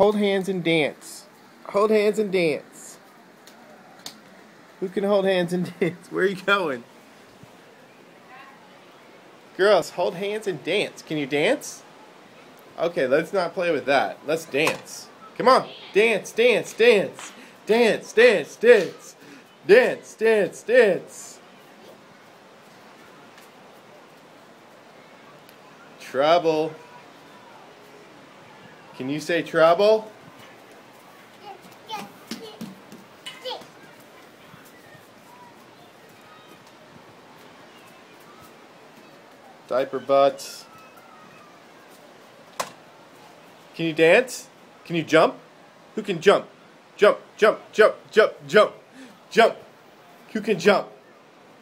Hold hands and dance. Hold hands and dance. Who can hold hands and dance? Where are you going? Girls, hold hands and dance. Can you dance? Okay, let's not play with that. Let's dance. Come on. Dance, dance, dance. Dance, dance, dance. Dance, dance, dance. Trouble. Can you say trouble? Diaper butts. Can you dance? Can you jump? Who can jump? Jump, jump, jump, jump, jump, jump. Who can jump?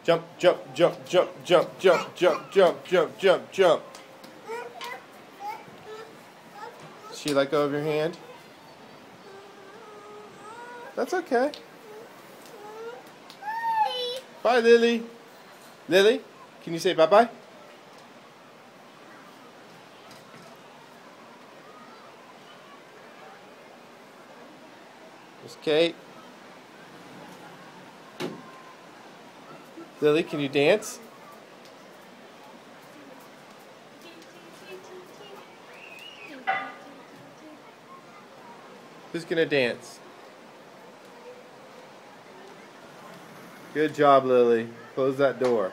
Jump, jump, jump, jump, jump, jump, jump, jump, jump, jump, jump. She let go of your hand? That's okay. Bye, Lily. Lily, can you say bye-bye? Miss Kate. Lily, can you dance? Who's gonna dance? Good job, Lily. Close that door.